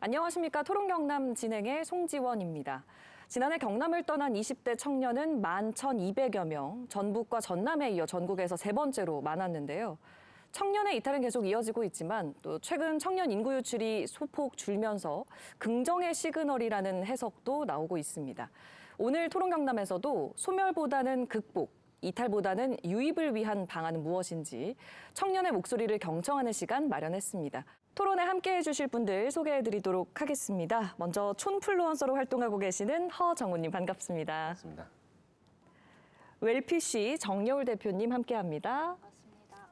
안녕하십니까. 토론경남 진행의 송지원입니다. 지난해 경남을 떠난 20대 청년은 11,200여 명, 전북과 전남에 이어 전국에서 세 번째로 많았는데요. 청년의 이탈은 계속 이어지고 있지만 또 최근 청년 인구 유출이 소폭 줄면서 긍정의 시그널이라는 해석도 나오고 있습니다. 오늘 토론경남에서도 소멸보다는 극복, 이탈보다는 유입을 위한 방안은 무엇인지 청년의 목소리를 경청하는 시간 마련했습니다. 토론에 함께해 주실 분들 소개해드리도록 하겠습니다. 먼저 촌플루언서로 활동하고 계시는 허정우님 반갑습니다. 반갑습니다. 웰피씨 정여울 대표님 함께합니다. 반갑습니다.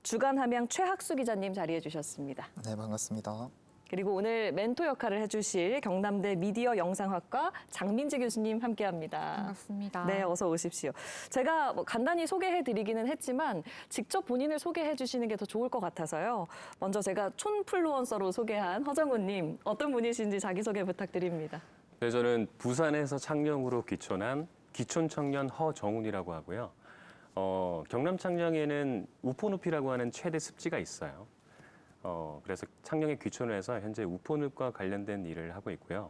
주간 함양 최학수 기자님 자리해 주셨습니다. 네, 반갑습니다. 그리고 오늘 멘토 역할을 해주실 경남대 미디어 영상학과 장민지 교수님 함께합니다. 반갑습니다. 네, 어서 오십시오. 제가 간단히 소개해드리기는 했지만 직접 본인을 소개해주시는 게 더 좋을 것 같아서요. 먼저 제가 촌플루언서로 소개한 허정우님, 어떤 분이신지 자기소개 부탁드립니다. 네, 저는 부산에서 창녕으로 귀촌한 귀촌청년 허정훈이라고 하고요. 경남 창녕에는 우포늪이라고 하는 최대 습지가 있어요. 그래서 창녕에 귀촌을 해서 현재 우포늪과 관련된 일을 하고 있고요.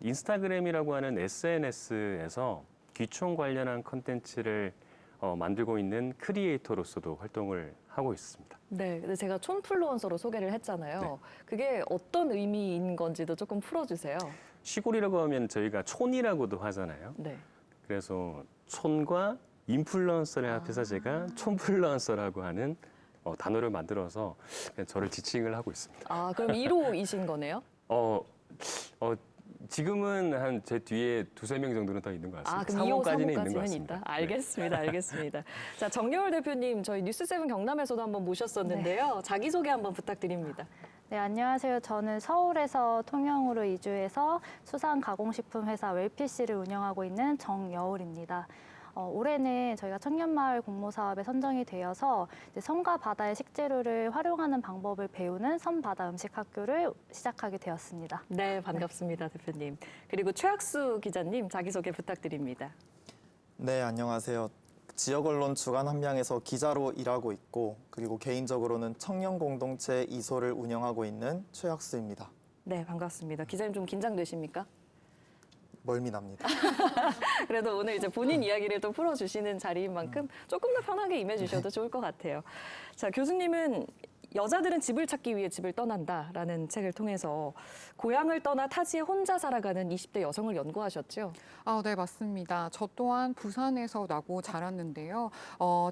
인스타그램이라고 하는 SNS에서 귀촌 관련한 컨텐츠를 만들고 있는 크리에이터로서도 활동을 하고 있습니다. 네, 근데 제가 촌플루언서로 소개를 했잖아요. 네. 그게 어떤 의미인 건지도 조금 풀어주세요. 시골이라고 하면 저희가 촌이라고도 하잖아요. 네. 그래서 촌과 인플루언서를 합해서 제가 촌플루언서라고 하는 단어를 만들어서 저를 지칭을 하고 있습니다. 아, 그럼 1호이신 거네요? 지금은 한 제 뒤에 두세 명 정도는 더 있는 것 같습니다. 아, 그럼 2호, 3호까지는 3호까지는 있는 것 같습니다. 있다? 알겠습니다. 알겠습니다. 자, 정여울 대표님, 저희 뉴스7 경남에서도 한번 모셨었는데요. 자기소개 한번 부탁드립니다. 네, 안녕하세요. 저는 서울에서 통영으로 이주해서 수산 가공식품 회사 웰피씨를 운영하고 있는 정여울입니다. 올해는 저희가 청년마을 공모사업에 선정이 되어서 이제 섬과 바다의 식재료를 활용하는 방법을 배우는 섬바다 음식학교를 시작하게 되었습니다. 네, 반갑습니다, 대표님. 그리고 최학수 기자님, 자기소개 부탁드립니다. 네, 안녕하세요. 지역 언론 주간 함양에서 기자로 일하고 있고 그리고 개인적으로는 청년 공동체 이소를 운영하고 있는 최학수입니다. 네, 반갑습니다. 기자님 좀 긴장되십니까? 멀미납니다. 그래도 오늘 이제 본인 이야기를 또 풀어주시는 자리인 만큼 조금 더 편하게 임해주셔도 좋을 것 같아요. 자, 교수님은 여자들은 집을 찾기 위해 집을 떠난다라는 책을 통해서 고향을 떠나 타지에 혼자 살아가는 20대 여성을 연구하셨죠? 네, 맞습니다. 저 또한 부산에서 나고 자랐는데요.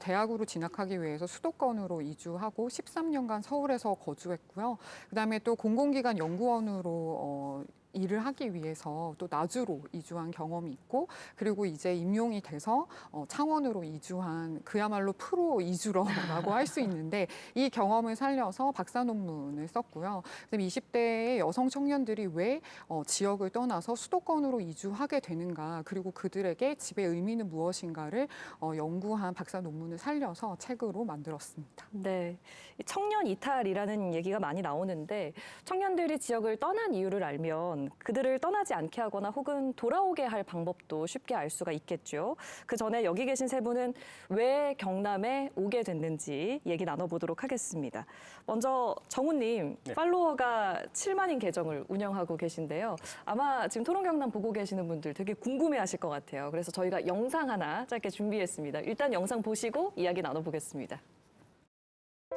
대학으로 진학하기 위해서 수도권으로 이주하고 13년간 서울에서 거주했고요. 그다음에 또 공공기관 연구원으로 일을 하기 위해서 또 나주로 이주한 경험이 있고 그리고 이제 임용이 돼서 창원으로 이주한 그야말로 프로 이주러라고 할 수 있는데 이 경험을 살려서 박사 논문을 썼고요. 그다음에 20대의 여성 청년들이 왜 지역을 떠나서 수도권으로 이주하게 되는가 그리고 그들에게 집의 의미는 무엇인가를 연구한 박사 논문을 살려서 책으로 만들었습니다. 네, 청년 이탈이라는 얘기가 많이 나오는데 청년들이 지역을 떠난 이유를 알면 그들을 떠나지 않게 하거나 혹은 돌아오게 할 방법도 쉽게 알 수가 있겠죠. 그 전에 여기 계신 세 분은 왜 경남에 오게 됐는지 얘기 나눠보도록 하겠습니다. 먼저 정우님, 네. 팔로워가 7만인 계정을 운영하고 계신데요. 아마 지금 토론경남 보고 계시는 분들 되게 궁금해하실 것 같아요. 그래서 저희가 영상 하나 짧게 준비했습니다. 일단 영상 보시고 이야기 나눠보겠습니다.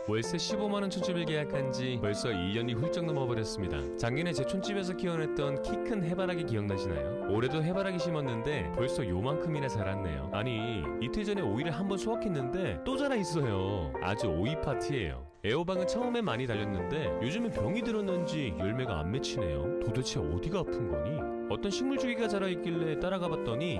월세 15만 원 촌집을 계약한 지 벌써 1년이 훌쩍 넘어버렸습니다. 작년에 제 촌집에서 키워냈던 키 큰 해바라기 기억나시나요? 올해도 해바라기 심었는데 벌써 요만큼이나 자랐네요. 아니, 이틀 전에 오이를 한번 수확했는데 또 자라 있어요. 아주 오이 파티예요. 애호박은 처음엔 많이 달렸는데 요즘엔 병이 들었는지 열매가 안 맺히네요. 도대체 어디가 아픈 거니? 어떤 식물 주기가 자라있길래 따라가 봤더니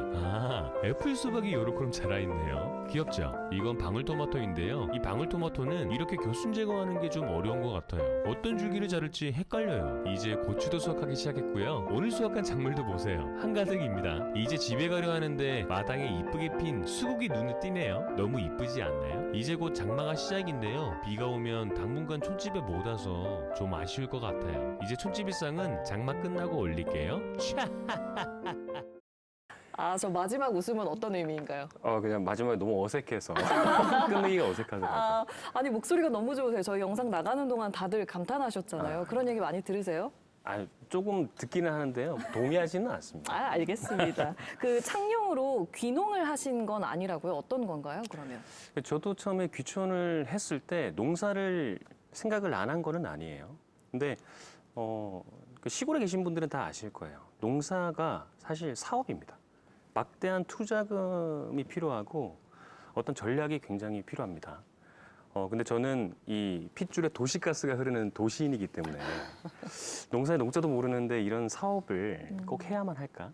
애플 수박이 요렇게 자라있네요. 귀엽죠? 이건 방울토마토인데요. 이 방울토마토는 이렇게 겨순 제거하는 게 좀 어려운 것 같아요. 어떤 줄기를 자를지 헷갈려요. 이제 고추도 수확하기 시작했고요. 오늘 수확한 작물도 보세요. 한가득입니다. 이제 집에 가려 하는데 마당에 이쁘게 핀 수국이 눈에 띄네요. 너무 이쁘지 않나요? 이제 곧 장마가 시작인데요. 비가 오면 당분간 촌집에 못 와서 좀 아쉬울 것 같아요. 이제 촌집 일상은 장마 끝나고 올릴게요. 아, 저 마지막 웃음은 어떤 의미인가요? 그냥 마지막에 너무 어색해서 끝내기가 어색하더라고요. 아니, 목소리가 너무 좋으세요. 저희 영상 나가는 동안 다들 감탄하셨잖아요. 그런 얘기 많이 들으세요? 조금 듣기는 하는데요. 동의하지는 않습니다. 알겠습니다. 그 창녕으로 귀농을 하신 건 아니라고요? 어떤 건가요, 그러면? 저도 처음에 귀촌을 했을 때 농사를 생각을 안 한 거는 아니에요. 근데 그 시골에 계신 분들은 다 아실 거예요. 농사가 사실 사업입니다. 막대한 투자금이 필요하고 어떤 전략이 굉장히 필요합니다. 근데 저는 이 핏줄에 도시가스가 흐르는 도시인이기 때문에 농사의 농자도 모르는데 이런 사업을 꼭 해야만 할까?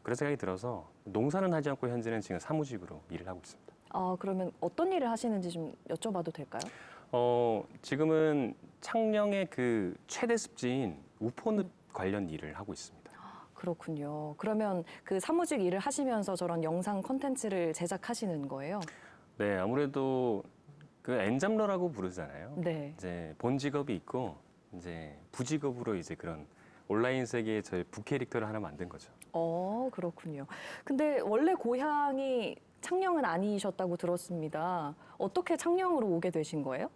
그런 생각이 들어서 농사는 하지 않고 현재는 지금 사무직으로 일을 하고 있습니다. 그러면 어떤 일을 하시는지 좀 여쭤봐도 될까요? 지금은 창녕의 그 최대 습지인 우포늪 관련 일을 하고 있습니다. 그렇군요. 그러면 그 사무직 일을 하시면서 저런 영상 콘텐츠를 제작하시는 거예요? 네, 아무래도 그 엔잡러라고 부르잖아요. 네. 이제 본 직업이 있고 이제 부직업으로 이제 그런 온라인 세계에 저희 부캐릭터를 하나 만든 거죠. 그렇군요. 근데 원래 고향이 창녕은 아니셨다고 들었습니다. 어떻게 창녕으로 오게 되신 거예요?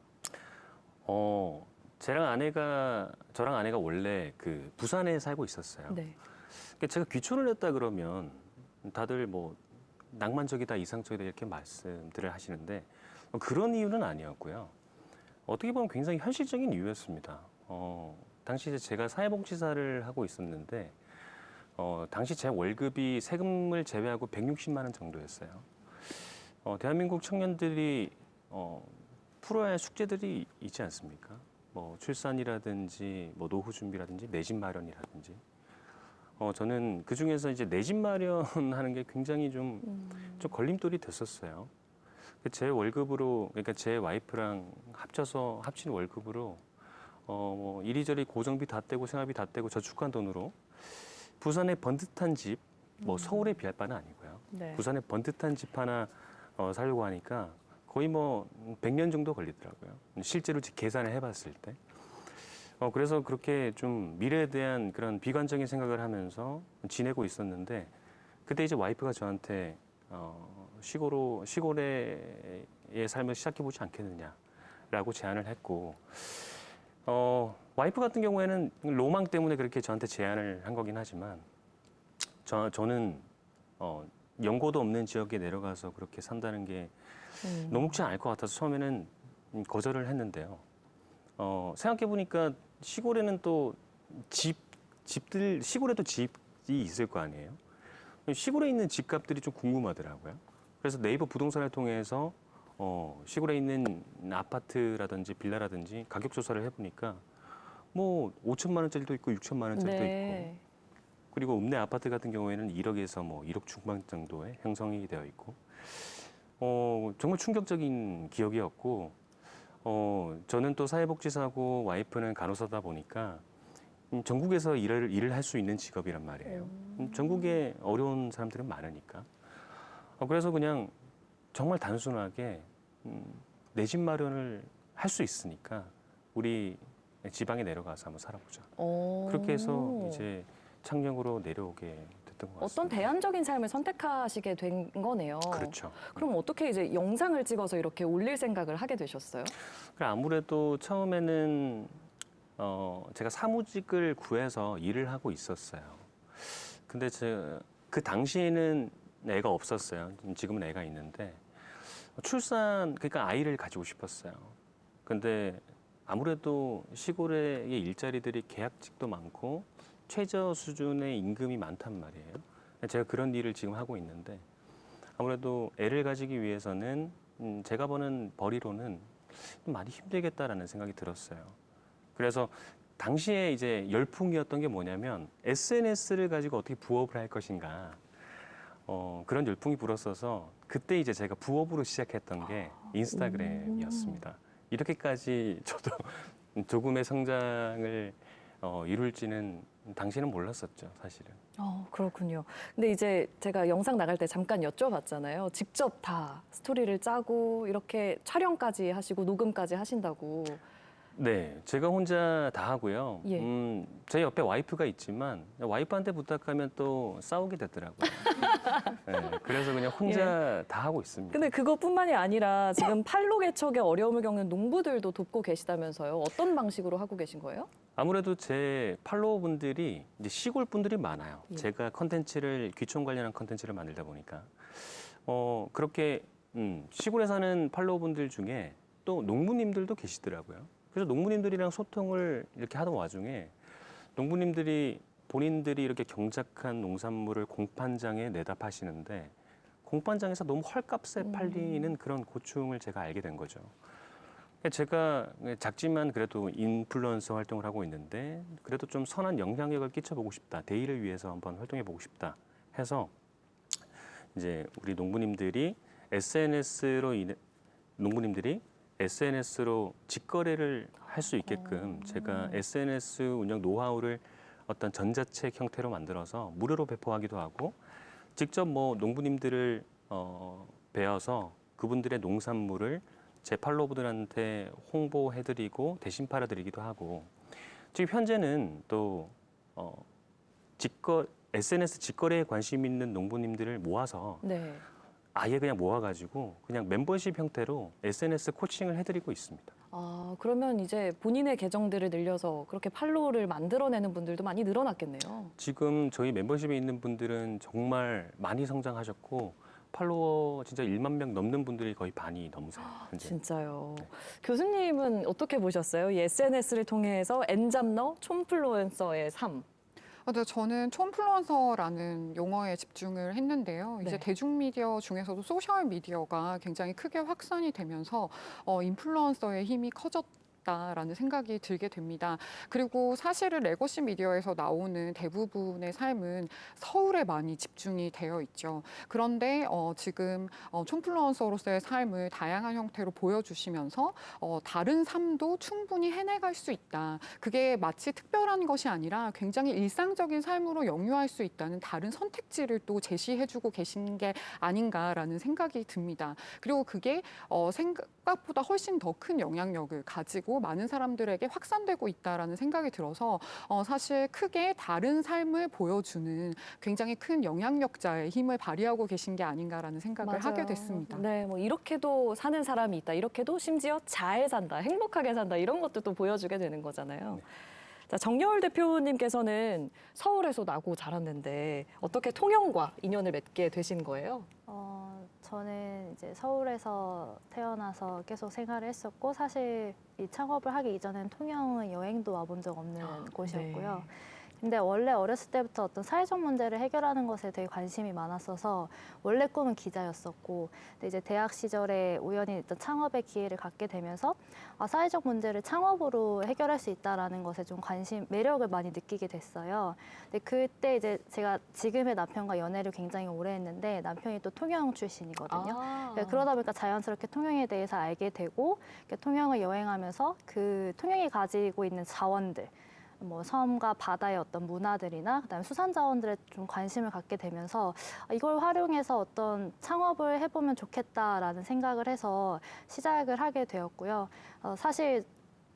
저랑 아내가 원래 그 부산에 살고 있었어요. 네. 그러니까 제가 귀촌을 했다 그러면 다들 뭐 낭만적이다, 이상적이다 이렇게 말씀들을 하시는데 그런 이유는 아니었고요. 어떻게 보면 굉장히 현실적인 이유였습니다. 당시 이제 제가 사회복지사를 하고 있었는데 당시 제 월급이 세금을 제외하고 160만 원 정도였어요. 대한민국 청년들이 풀어야 할 숙제들이 있지 않습니까? 뭐 출산이라든지 뭐 노후 준비라든지 내 집 마련이라든지 저는 그 중에서 이제 내 집 마련하는 게 굉장히 좀 걸림돌이 됐었어요. 제 월급으로, 그러니까 제 와이프랑 합친 월급으로 뭐 이리저리 고정비 다 떼고 생활비 다 떼고 저축한 돈으로 부산의 번듯한 집, 뭐 서울에 비할 바는 아니고요. 네. 부산의 번듯한 집 하나 살려고 하니까 거의 뭐 100년 정도 걸리더라고요. 실제로 계산을 해봤을 때. 그래서 그렇게 좀 미래에 대한 그런 비관적인 생각을 하면서 지내고 있었는데 그때 이제 와이프가 저한테 시골의 삶을 시작해보지 않겠느냐라고 제안을 했고 와이프 같은 경우에는 로망 때문에 그렇게 저한테 제안을 한 거긴 하지만 저는 연고도 없는 지역에 내려가서 그렇게 산다는 게 녹록지 않을 것 같아서 처음에는 거절을 했는데요. 생각해보니까 시골에는 또 시골에도 집이 있을 거 아니에요. 시골에 있는 집값들이 좀 궁금하더라고요. 그래서 네이버 부동산을 통해서 시골에 있는 아파트라든지 빌라라든지 가격 조사를 해보니까 뭐 5천만 원짜리도 있고 6천만 원짜리도 네. 있고 그리고 읍내 아파트 같은 경우에는 1억에서 뭐 1억 중반 정도에 형성이 되어 있고 정말 충격적인 기억이었고 저는 또 사회복지사고 와이프는 간호사다 보니까 전국에서 일을 할 수 있는 직업이란 말이에요. 전국에 어려운 사람들은 많으니까. 그래서 그냥 정말 단순하게 내 집 마련을 할 수 있으니까 우리 지방에 내려가서 한번 살아보자. 그렇게 해서 이제 창녕으로 내려오게 됐던 것 같습니다. 어떤 대안적인 삶을 선택하시게 된 거네요. 그렇죠. 그럼 어떻게 이제 영상을 찍어서 이렇게 올릴 생각을 하게 되셨어요? 아무래도 처음에는 제가 사무직을 구해서 일을 하고 있었어요. 근데 그 당시에는 애가 없었어요. 지금은 애가 있는데 그러니까 아이를 가지고 싶었어요. 근데 아무래도 시골의 일자리들이 계약직도 많고 최저 수준의 임금이 많단 말이에요. 제가 그런 일을 지금 하고 있는데 아무래도 애를 가지기 위해서는 제가 버는 벌이로는 좀 많이 힘들겠다라는 생각이 들었어요. 그래서 당시에 이제 열풍이었던 게 뭐냐면 SNS를 가지고 어떻게 부업을 할 것인가 그런 열풍이 불었어서 그때 이제 제가 부업으로 시작했던 게 인스타그램이었습니다. 이렇게까지 저도 조금의 성장을 이룰지는 당시는 몰랐었죠, 사실은. 그렇군요. 근데 이제 제가 영상 나갈 때 잠깐 여쭤봤잖아요. 직접 다 스토리를 짜고 이렇게 촬영까지 하시고 녹음까지 하신다고. 네, 제가 혼자 다 하고요. 예. 제 옆에 와이프가 있지만 와이프한테 부탁하면 또 싸우게 되더라고요. 네, 그래서 그냥 혼자 다 하고 있습니다. 근데 그것뿐만이 아니라 지금 판로 개척에 어려움을 겪는 농부들도 돕고 계시다면서요. 어떤 방식으로 하고 계신 거예요? 아무래도 제 팔로워분들이 이제 시골 분들이 많아요. 예. 제가 귀촌 관련한 컨텐츠를 만들다 보니까 그렇게 시골에 사는 팔로워분들 중에 또 농부님들도 계시더라고요. 그래서 농부님들이랑 소통을 이렇게 하던 와중에 농부님들이 본인들이 이렇게 경작한 농산물을 공판장에 내다 파시는데 공판장에서 너무 헐값에 팔리는 그런 고충을 제가 알게 된 거죠. 제가 작지만 그래도 인플루언서 활동을 하고 있는데 그래도 좀 선한 영향력을 끼쳐보고 싶다. 대의를 위해서 한번 활동해보고 싶다 해서 이제 우리 농부님들이 SNS로 직거래를 할 수 있게끔 제가 SNS 운영 노하우를 어떤 전자책 형태로 만들어서 무료로 배포하기도 하고 직접 뭐 농부님들을 배워서 그분들의 농산물을 제 팔로워분들한테 홍보해드리고 대신 팔아드리기도 하고 지금 현재는 또 SNS 직거래에 관심 있는 농부님들을 모아서 네. 아예 그냥 모아가지고 그냥 멤버십 형태로 SNS 코칭을 해드리고 있습니다. 아, 그러면 이제 본인의 계정들을 늘려서 그렇게 팔로우를 만들어내는 분들도 많이 늘어났겠네요. 지금 저희 멤버십에 있는 분들은 정말 많이 성장하셨고 팔로워 진짜 1만 명 넘는 분들이 거의 반이 넘으세요. 현재. 진짜요. 네. 교수님은 어떻게 보셨어요? 이 SNS를 통해서 엔잡러, 촌플루언서의 삶. 네, 저는 촌플루언서라는 용어에 집중을 했는데요. 이제 네. 대중미디어 중에서도 소셜미디어가 굉장히 크게 확산이 되면서 인플루언서의 힘이 커졌다라는 생각이 들게 됩니다. 그리고 사실은 레거시 미디어에서 나오는 대부분의 삶은 서울에 많이 집중이 되어 있죠. 그런데 지금 촌플루언서로서의 삶을 다양한 형태로 보여주시면서 다른 삶도 충분히 해내갈 수 있다. 그게 마치 특별한 것이 아니라 굉장히 일상적인 삶으로 영유할 수 있다는 다른 선택지를 또 제시해주고 계신 게 아닌가라는 생각이 듭니다. 그리고 그게 생각보다 훨씬 더 큰 영향력을 가지고 많은 사람들에게 확산되고 있다라는 생각이 들어서 사실 크게 다른 삶을 보여주는 굉장히 큰 영향력자의 힘을 발휘하고 계신 게 아닌가라는 생각을 하게 됐습니다. 네, 뭐 이렇게도 사는 사람이 있다. 이렇게도 심지어 잘 산다, 행복하게 산다. 이런 것도 또 보여주게 되는 거잖아요. 네. 자, 정여울 대표님께서는 서울에서 나고 자랐는데 어떻게 통영과 인연을 맺게 되신 거예요? 저는 이제 서울에서 태어나서 계속 생활을 했었고 사실 이 창업을 하기 이전엔 통영은 여행도 와본 적 없는 곳이었고요. 네. 근데 원래 어렸을 때부터 어떤 사회적 문제를 해결하는 것에 되게 관심이 많았어서 원래 꿈은 기자였었고 근데 이제 대학 시절에 우연히 어떤 창업의 기회를 갖게 되면서 사회적 문제를 창업으로 해결할 수 있다라는 것에 좀 매력을 많이 느끼게 됐어요. 근데 그때 이제 제가 지금의 남편과 연애를 굉장히 오래 했는데 남편이 또 통영 출신이거든요. 그러다 보니까 자연스럽게 통영에 대해서 알게 되고 통영을 여행하면서 그 통영이 가지고 있는 자원들 뭐 섬과 바다의 어떤 문화들이나 그다음에 수산 자원들에 좀 관심을 갖게 되면서 이걸 활용해서 어떤 창업을 해보면 좋겠다라는 생각을 해서 시작을 하게 되었고요. 사실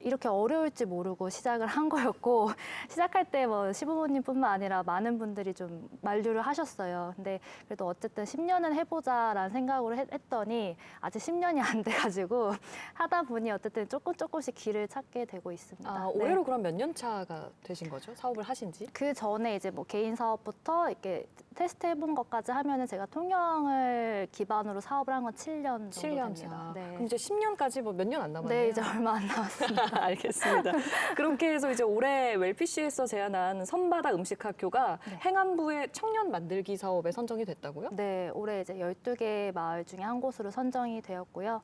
이렇게 어려울지 모르고 시작을 한 거였고 시작할 때 뭐 시부모님뿐만 아니라 많은 분들이 좀 만류를 하셨어요. 근데 그래도 어쨌든 10년은 해보자라는 생각으로 했더니 아직 10년이 안 돼가지고 하다 보니 어쨌든 조금씩 길을 찾게 되고 있습니다. 아, 올해로 그럼 몇 년 차가 되신 거죠? 사업을 하신 지? 그 전에 이제 뭐 개인 사업부터 이렇게 테스트 해본 것까지 하면은 제가 통영을 기반으로 사업을 한 건 7년 정도 7년 됩니다. 차. 네. 그럼 이제 10년까지 뭐 몇 년 안 남았네요. 네, 이제 얼마 안 남았습니다. 알겠습니다. 그렇게 해서 이제 올해 웰피시에서 제안한 섬바다 음식학교가 네. 행안부의 청년 만들기 사업에 선정이 됐다고요? 네, 올해 이제 12개 마을 중에 한 곳으로 선정이 되었고요.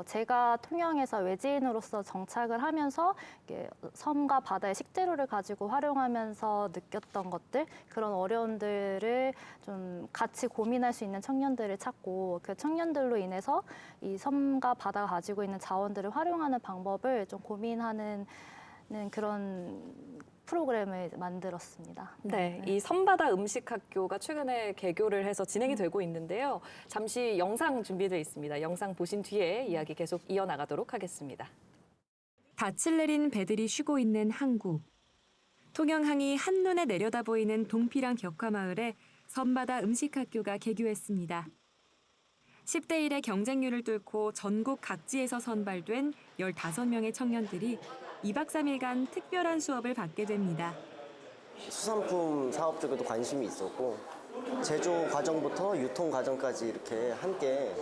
제가 통영에서 외지인으로서 정착을 하면서 이게 섬과 바다의 식재료를 가지고 활용하면서 느꼈던 것들, 그런 어려움들을 좀 같이 고민할 수 있는 청년들을 찾고 그 청년들로 인해서 이 섬과 바다가 가지고 있는 자원들을 활용하는 방법을 좀 고민하는 그런 프로그램을 만들었습니다. 네, 이 섬바다 음식학교가 최근에 개교를 해서 진행이 되고 있는데요. 잠시 영상 준비되어 있습니다. 영상 보신 뒤에 이야기 계속 이어나가도록 하겠습니다. 닻을 내린 배들이 쉬고 있는 항구. 통영항이 한눈에 내려다 보이는 동피랑 격화마을에 섬바다 음식학교가 개교했습니다. 10대 1의 경쟁률을 뚫고 전국 각지에서 선발된 15명의 청년들이 2박 3일간 특별한 수업을 받게 됩니다. 수산품 사업 쪽에도 관심이 있었고 제조 과정부터 유통 과정까지 이렇게 함께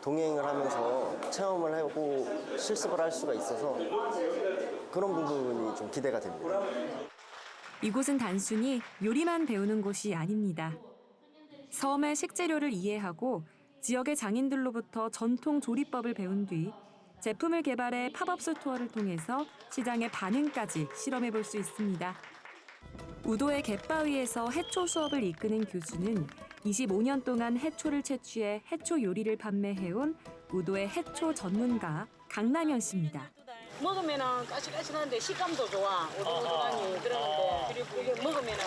동행을 하면서 체험을 하고 실습을 할 수가 있어서 그런 부분이 좀 기대가 됩니다. 이곳은 단순히 요리만 배우는 곳이 아닙니다. 섬의 식재료를 이해하고 지역의 장인들로부터 전통 조리법을 배운 뒤 제품을 개발해 팝업 스토어를 통해서 시장의 반응까지 실험해 볼 수 있습니다. 우도의 갯바위에서 해초 수업을 이끄는 교수는 25년 동안 해초를 채취해 해초 요리를 판매해온 우도의 해초 전문가 강남현 씨입니다. 먹으면은 까실까실한데 식감도 좋아. 오돌오돌하니 그러는데 그리고 이게 먹으면은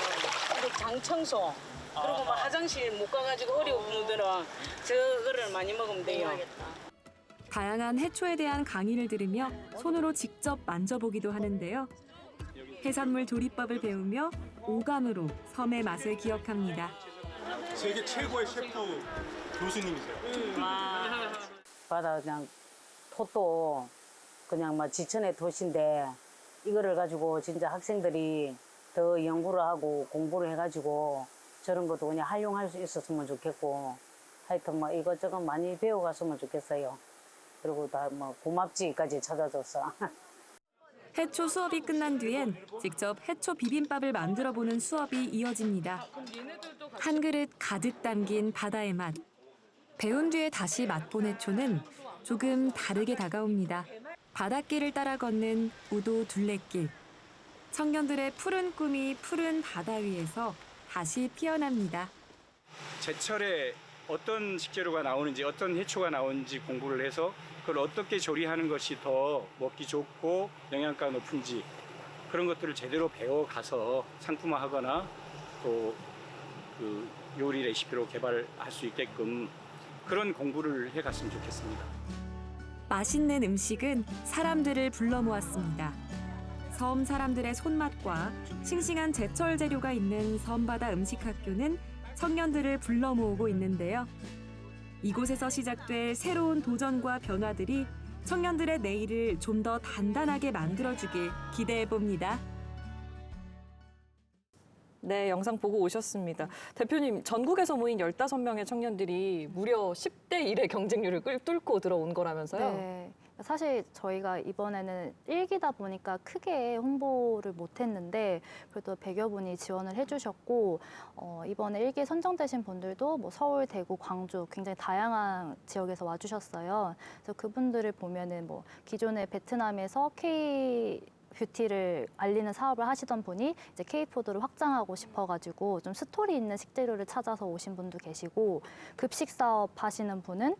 장 청소 그리고 막 화장실 못 가가지고 어려운 분들은 저거를 많이 먹으면 돼요. 다양한 해초에 대한 강의를 들으며 손으로 직접 만져보기도 하는데요. 해산물 조리법을 배우며 오감으로 섬의 맛을 기억합니다. 세계 최고의 셰프 교수님이세요. 바다 그냥 토도 그냥 막 지천의 도시인데 이거를 가지고 진짜 학생들이 더 연구를 하고 공부를 해가지고 저런 것도 그냥 활용할 수 있었으면 좋겠고 하여튼 뭐 이것저것 많이 배워갔으면 좋겠어요. 그리고 다 뭐 고맙지까지 찾아줘서. 해초 수업이 끝난 뒤엔 직접 해초 비빔밥을 만들어보는 수업이 이어집니다. 한 그릇 가득 담긴 바다의 맛. 배운 뒤에 다시 맛본 해초는 조금 다르게 다가옵니다. 바닷길을 따라 걷는 우도 둘레길. 청년들의 푸른 꿈이 푸른 바다 위에서 다시 피어납니다. 제철에 어떤 식재료가 나오는지 어떤 해초가 나오는지 공부를 해서 그걸 어떻게 조리하는 것이 더 먹기 좋고 영양가 높은지 그런 것들을 제대로 배워가서 상품화하거나 또 그 요리 레시피로 개발할 수 있게끔 그런 공부를 해갔으면 좋겠습니다. 맛있는 음식은 사람들을 불러 모았습니다. 섬 사람들의 손맛과 싱싱한 제철 재료가 있는 섬바다 음식학교는 청년들을 불러 모으고 있는데요. 이곳에서 시작될 새로운 도전과 변화들이 청년들의 내일을 좀 더 단단하게 만들어주길 기대해 봅니다. 네, 영상 보고 오셨습니다. 대표님, 전국에서 모인 15명의 청년들이 무려 10대 1의 경쟁률을 뚫고 들어온 거라면서요? 네. 사실 저희가 이번에는 1기다 보니까 크게 홍보를 못했는데 그래도 100여 분이 지원을 해주셨고 이번에 1기에 선정되신 분들도 뭐 서울, 대구, 광주 굉장히 다양한 지역에서 와주셨어요. 그래서 그분들을 보면은 뭐 기존에 베트남에서 뷰티를 알리는 사업을 하시던 분이 이제 K푸드를 확장하고 싶어가지고 좀 스토리 있는 식재료를 찾아서 오신 분도 계시고 급식 사업 하시는 분은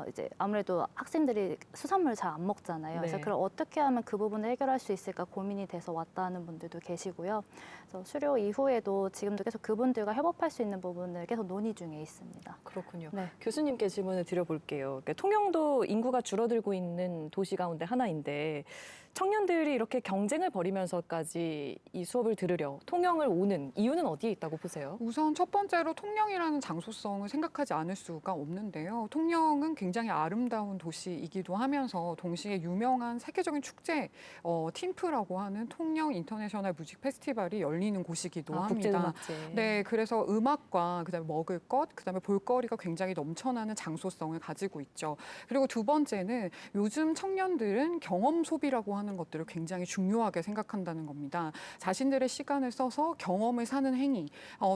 이제 아무래도 학생들이 수산물을 잘 안 먹잖아요. 그래서 네. 그걸 어떻게 하면 그 부분을 해결할 수 있을까 고민이 돼서 왔다는 분들도 계시고요. 그래서 수료 이후에도 지금도 계속 그분들과 협업할 수 있는 부분을 계속 논의 중에 있습니다. 그렇군요. 네. 교수님께 질문을 드려볼게요. 그러니까 통영도 인구가 줄어들고 있는 도시 가운데 하나인데 청년들이 이렇게 경쟁을 벌이면서까지 이 수업을 들으려 통영을 오는 이유는 어디에 있다고 보세요? 우선 첫 번째로 통영이라는 장소성을 생각하지 않을 수가 없는데요. 통영은 굉장히 아름다운 도시이기도 하면서 동시에 유명한 세계적인 축제 팀프라고 하는 통영 인터내셔널 뮤직 페스티벌이 열리는 곳이기도 합니다. 국제음악제. 네, 그래서 음악과 그다음에 먹을 것, 그다음에 볼거리가 굉장히 넘쳐나는 장소성을 가지고 있죠. 그리고 두 번째는 요즘 청년들은 경험 소비라고 하는 것들을 굉장히 중요하게 생각한다는 겁니다. 자신들의 시간을 써서 경험을 사는 행위,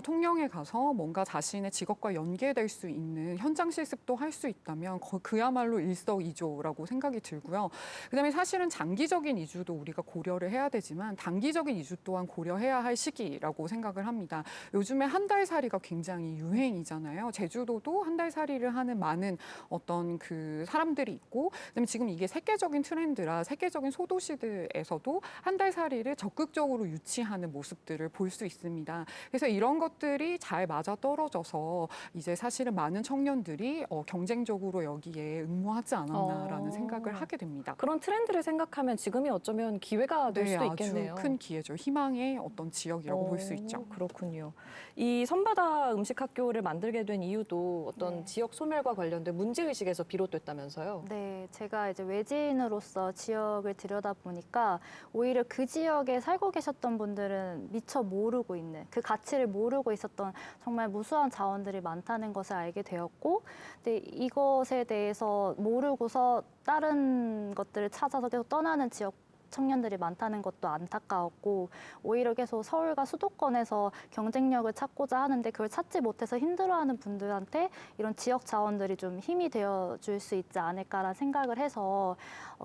통영에 가서 뭔가 자신의 직업과 연계될 수 있는 현장 실습도 할 수 있다면 그야말로 일석이조라고 생각이 들고요. 그다음에 사실은 장기적인 이주도 우리가 고려를 해야 되지만 단기적인 이주 또한 고려해야 할 시기라고 생각을 합니다. 요즘에 한 달 살이가 굉장히 유행이잖아요. 제주도도 한 달 살이를 하는 많은 어떤 그 사람들이 있고, 그다음에 지금 이게 세계적인 트렌드라 세계적인 소득 소도시들에서도 한 달 살이를 적극적으로 유치하는 모습들을 볼 수 있습니다. 그래서 이런 것들이 잘 맞아 떨어져서 이제 사실은 많은 청년들이 경쟁적으로 여기에 응모하지 않았나라는 생각을 하게 됩니다. 그런 트렌드를 생각하면 지금이 어쩌면 기회가 될 수도 있겠네요. 아주 큰 기회죠. 희망의 어떤 지역이라고 볼 수 있죠. 그렇군요. 이 섬바다 음식학교를 만들게 된 이유도 어떤 지역 소멸과 관련된 문제의식에서 비롯됐다면서요? 네, 제가 이제 외지인으로서 지역을 들여다보니까 오히려 그 지역에 살고 계셨던 분들은 미처 모르고 있는, 그 가치를 모르고 있었던 정말 무수한 자원들이 많다는 것을 알게 되었고, 근데 이것에 대해서 모르고서 다른 것들을 찾아서 계속 떠나는 지역 청년들이 많다는 것도 안타까웠고, 오히려 계속 서울과 수도권에서 경쟁력을 찾고자 하는데 그걸 찾지 못해서 힘들어하는 분들한테 이런 지역 자원들이 좀 힘이 되어줄 수 있지 않을까라는 생각을 해서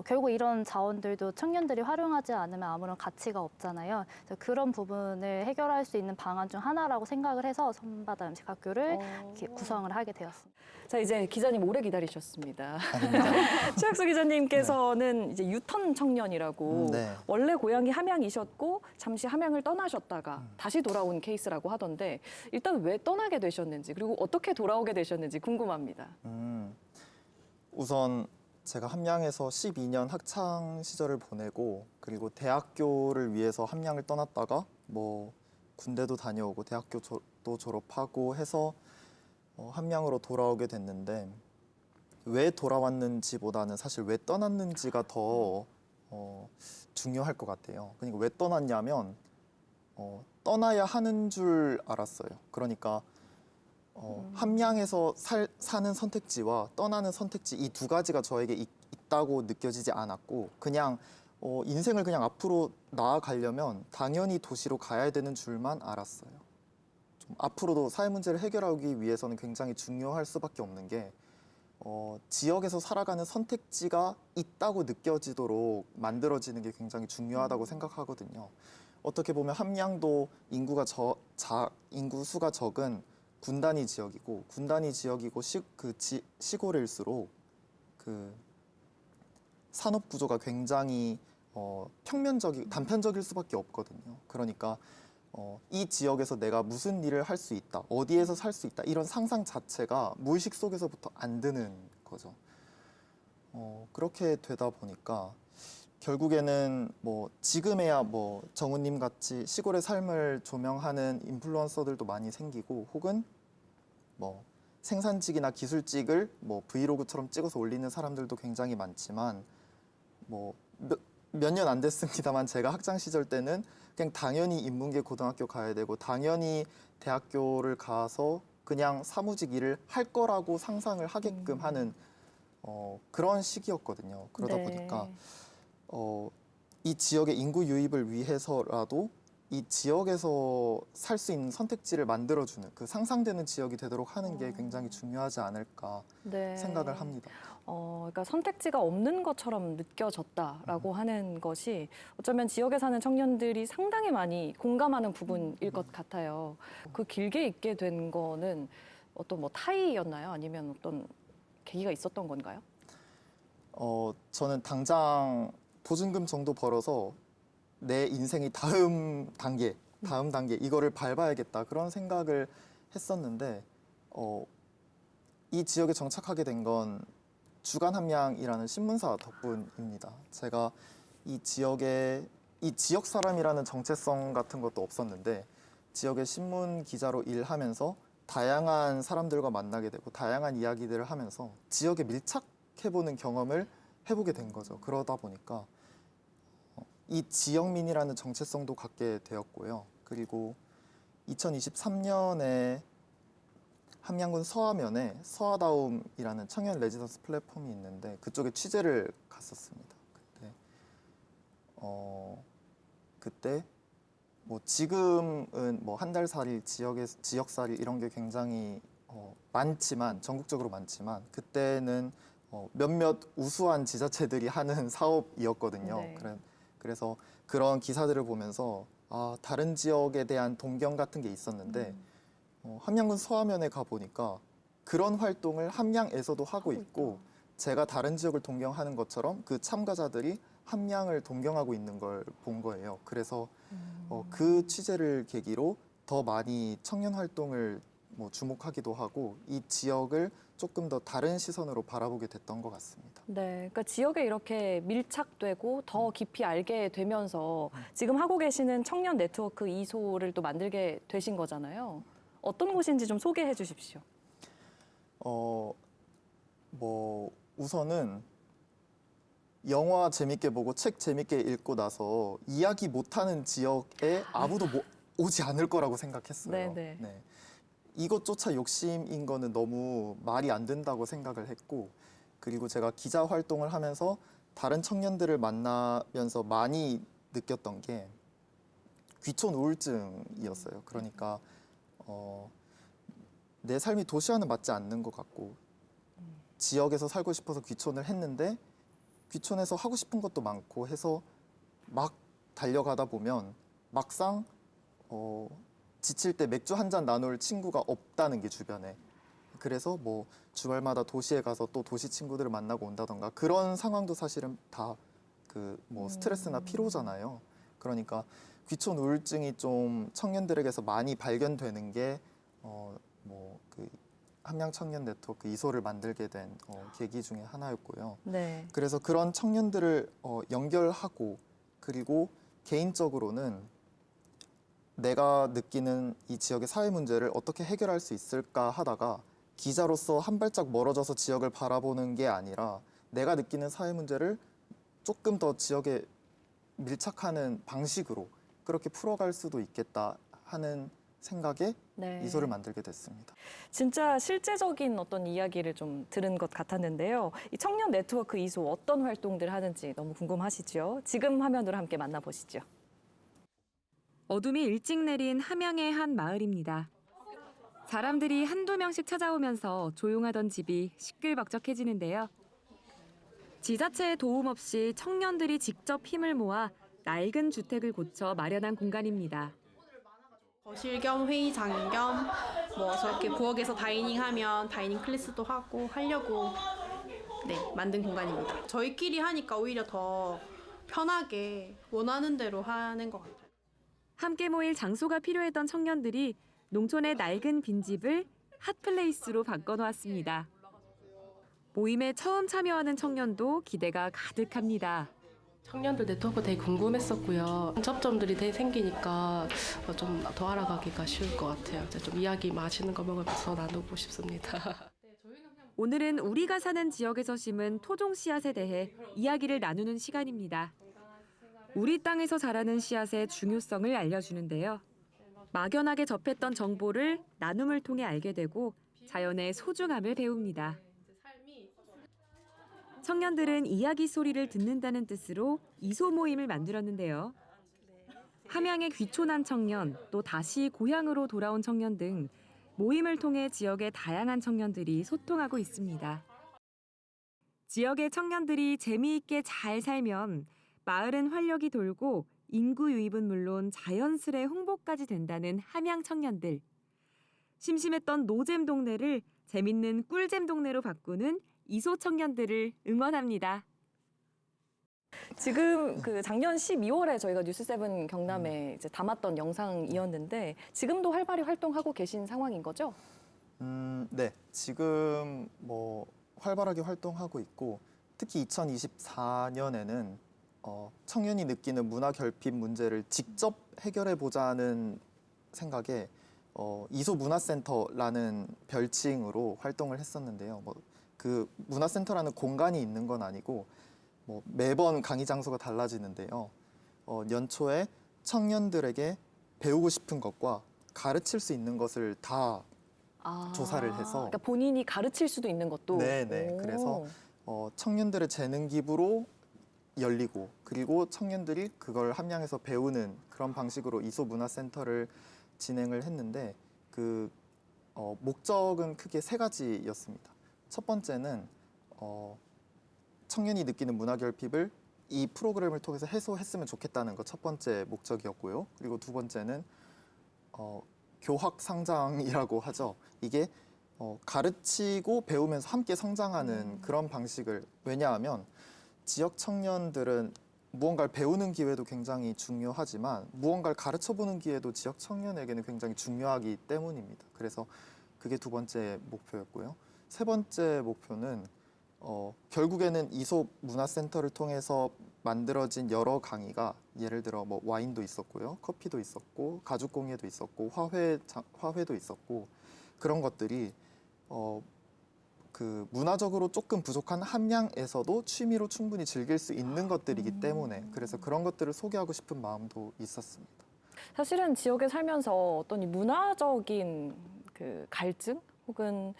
결국 이런 자원들도 청년들이 활용하지 않으면 아무런 가치가 없잖아요. 그래서 그런 부분을 해결할 수 있는 방안 중 하나라고 생각을 해서 섬바다 음식학교를 이렇게 구성을 하게 되었습니다. 자, 이제 기자님 오래 기다리셨습니다. 최학수 기자님께서는 이제 유턴 청년이라고 원래 고향이 함양이셨고 잠시 함양을 떠나셨다가 다시 돌아온 케이스라고 하던데 일단 왜 떠나게 되셨는지 그리고 어떻게 돌아오게 되셨는지 궁금합니다. 우선 제가 함양에서 12년 학창 시절을 보내고 그리고 대학교를 위해서 함양을 떠났다가 뭐 군대도 다녀오고 대학교도 졸업하고 해서 함양으로 돌아오게 됐는데 왜 돌아왔는지보다는 사실 왜 떠났는지가 더 중요할 것 같아요. 그러니까 왜 떠났냐면 떠나야 하는 줄 알았어요. 그러니까 함양에서 사는 선택지와 떠나는 선택지 이 두 가지가 저에게 있다고 느껴지지 않았고 그냥 인생을 그냥 앞으로 나아가려면 당연히 도시로 가야 되는 줄만 알았어요. 좀 앞으로도 사회 문제를 해결하기 위해서는 굉장히 중요할 수밖에 없는 게 지역에서 살아가는 선택지가 있다고 느껴지도록 만들어지는 게 굉장히 중요하다고 생각하거든요. 어떻게 보면 함양도 인구 수가 적은 군단위 지역이고 군단위 지역이고 시골일수록 그 산업 구조가 굉장히 단편적일 수밖에 없거든요. 그러니까 이 지역에서 내가 무슨 일을 할 수 있다, 어디에서 살 수 있다 이런 상상 자체가 무의식 속에서부터 안 드는 거죠. 그렇게 되다 보니까 결국에는 뭐 지금에야 뭐 정우님 같이 시골의 삶을 조명하는 인플루언서들도 많이 생기고 혹은 뭐 생산직이나 기술직을 뭐 브이로그처럼 찍어서 올리는 사람들도 굉장히 많지만 뭐 몇 년 안 됐습니다만 제가 학창 시절 때는 그냥 당연히 인문계 고등학교 가야 되고 당연히 대학교를 가서 그냥 사무직 일을 할 거라고 상상을 하게끔 하는 그런 시기였거든요. 그러다 보니까 이 지역의 인구 유입을 위해서라도 이 지역에서 살 수 있는 선택지를 만들어주는 그 상상되는 지역이 되도록 하는 게 굉장히 중요하지 않을까 생각을 합니다. 그러니까 선택지가 없는 것처럼 느껴졌다라고 하는 것이 어쩌면 지역에 사는 청년들이 상당히 많이 공감하는 부분일 것 같아요. 그 길게 있게 된 거는 어떤 뭐 타이였나요? 아니면 어떤 계기가 있었던 건가요? 저는 당장 보증금 정도 벌어서 내 인생의 다음 단계 이거를 밟아야겠다 그런 생각을 했었는데 이 지역에 정착하게 된 건 주간 함양이라는 신문사 덕분입니다. 제가 이 지역 사람이라는 정체성 같은 것도 없었는데 지역의 신문 기자로 일하면서 다양한 사람들과 만나게 되고 다양한 이야기들을 하면서 지역에 밀착해보는 경험을 해보게 된 거죠. 그러다 보니까 이 지역민이라는 정체성도 갖게 되었고요. 그리고 2023년에 함양군 서하면에 서하다움이라는 청년 레지던스 플랫폼이 있는데 그쪽에 취재를 갔었습니다. 그때 뭐 지금은 뭐 한 달 살이 지역살이 이런 게 굉장히 많지만 전국적으로 많지만 그때는 몇몇 우수한 지자체들이 하는 사업이었거든요. 그래서 그런 기사들을 보면서 다른 지역에 대한 동경 같은 게 있었는데 함양군 서하면에 가보니까 그런 활동을 함양에서도 하고 있고 제가 다른 지역을 동경하는 것처럼 그 참가자들이 함량을 동경하고 있는 걸 본 거예요. 그래서 그 취재를 계기로 더 많이 청년 활동을 뭐 주목하기도 하고 이 지역을 조금 더 다른 시선으로 바라보게 됐던 것 같습니다. 네, 그러니까 지역에 이렇게 밀착되고 더 깊이 알게 되면서 지금 하고 계시는 청년 네트워크 이소를 또 만들게 되신 거잖아요. 어떤 곳인지 좀 소개해 주십시오. 뭐 우선은 영화 재밌게 보고 책 재밌게 읽고 나서 이야기 못하는 지역에 아무도 오지 않을 거라고 생각했어요. 네네. 네. 이것조차 욕심인 거는 너무 말이 안 된다고 생각을 했고, 그리고 제가 기자 활동을 하면서 다른 청년들을 만나면서 많이 느꼈던 게 귀촌 우울증이었어요. 그러니까 내 삶이 도시와는 맞지 않는 것 같고 지역에서 살고 싶어서 귀촌을 했는데 귀촌에서 하고 싶은 것도 많고 해서 막 달려가다 보면 막상 지칠 때 맥주 한 잔 나눌 친구가 없다는 게 주변에. 그래서 뭐 주말마다 도시에 가서 또 도시 친구들을 만나고 온다던가 그런 상황도 사실은 다 그 뭐 스트레스나 피로잖아요. 그러니까 귀촌 우울증이 좀 청년들에게서 많이 발견되는 게 뭐 그 함양 청년 네트워크 이소를 만들게 된 계기 중에 하나였고요. 네. 그래서 그런 청년들을 연결하고 그리고 개인적으로는 내가 느끼는 이 지역의 사회 문제를 어떻게 해결할 수 있을까 하다가 기자로서 한 발짝 멀어져서 지역을 바라보는 게 아니라 내가 느끼는 사회 문제를 조금 더 지역에 밀착하는 방식으로 그렇게 풀어갈 수도 있겠다 하는 생각에 네. 이소를 만들게 됐습니다. 진짜 실제적인 어떤 이야기를 좀 들은 것 같았는데요. 이 청년 네트워크 이소 어떤 활동들 하는지 너무 궁금하시죠? 지금 화면으로 함께 만나보시죠. 어둠이 일찍 내린 함양의 한 마을입니다. 사람들이 한두 명씩 찾아오면서 조용하던 집이 시끌벅적해지는데요. 지자체의 도움 없이 청년들이 직접 힘을 모아 낡은 주택을 고쳐 마련한 공간입니다. 거실 겸 회의장 겸 뭐 저렇게 부엌에서 다이닝하면 다이닝 클래스도 하려고 만든 공간입니다. 저희끼리 하니까 오히려 더 편하게 원하는 대로 하는 것 같아요. 함께 모일 장소가 필요했던 청년들이 농촌의 낡은 빈집을 핫플레이스로 바꿔놓았습니다. 모임에 처음 참여하는 청년도 기대가 가득합니다. 청년들 네트워크 되게 궁금했었고요. 접점들이 되게 생기니까 좀 더 알아가기가 쉬울 것 같아요. 이제 좀 이야기 맛있는 거 먹으면서 나누고 싶습니다. 오늘은 우리가 사는 지역에서 심은 토종 씨앗에 대해 이야기를 나누는 시간입니다. 우리 땅에서 자라는 씨앗의 중요성을 알려주는데요. 막연하게 접했던 정보를 나눔을 통해 알게 되고 자연의 소중함을 배웁니다. 청년들은 이야기 소리를 듣는다는 뜻으로 이소 모임을 만들었는데요. 함양에 귀촌한 청년, 또 다시 고향으로 돌아온 청년 등 모임을 통해 지역의 다양한 청년들이 소통하고 있습니다. 지역의 청년들이 재미있게 잘 살면 마을은 활력이 돌고 인구 유입은 물론 자연스레 홍보까지 된다는 함양 청년들. 심심했던 노잼 동네를 재밌는 꿀잼 동네로 바꾸는 이소 청년들을 응원합니다. 지금 그 작년 12월에 저희가 뉴스7 경남에 이제 담았던 영상이었는데 지금도 활발히 활동하고 계신 상황인 거죠? 네, 지금 뭐 활발하게 활동하고 있고 특히 2024년에는 청년이 느끼는 문화 결핍 문제를 직접 해결해 보자는 생각에 이소 문화센터라는 별칭으로 활동을 했었는데요. 그 문화센터라는 공간이 있는 건 아니고 매번 강의 장소가 달라지는데요. 연초에 청년들에게 배우고 싶은 것과 가르칠 수 있는 것을 다 조사를 해서 그러니까 본인이 가르칠 수도 있는 것도. 네네. 그래서 청년들의 재능 기부로 열리고 그리고 청년들이 그걸 함양에서 배우는 그런 방식으로 이소 문화센터를 진행을 했는데 그 목적은 크게 세 가지였습니다. 첫 번째는 청년이 느끼는 문화 결핍을 이 프로그램을 통해서 해소했으면 좋겠다는 거 첫 번째 목적이었고요. 그리고 두 번째는 교학 상장이라고 하죠. 이게 가르치고 배우면서 함께 성장하는 그런 방식을 왜냐하면 지역 청년들은 무언가를 배우는 기회도 굉장히 중요하지만 무언가를 가르쳐보는 기회도 지역 청년에게는 굉장히 중요하기 때문입니다. 그래서 그게 두 번째 목표였고요. 세 번째 목표는 결국에는 이솝 문화센터를 통해서 만들어진 여러 강의가 예를 들어 뭐 와인도 있었고요, 커피도 있었고, 가죽 공예도 있었고, 화훼도 있었고 그런 것들이 그 문화적으로 조금 부족한 함량에서도 취미로 충분히 즐길 수 있는 것들이기 때문에 그래서 그런 것들을 소개하고 싶은 마음도 있었습니다. 사실은 지역에 살면서 어떤 이 문화적인 그 갈증 혹은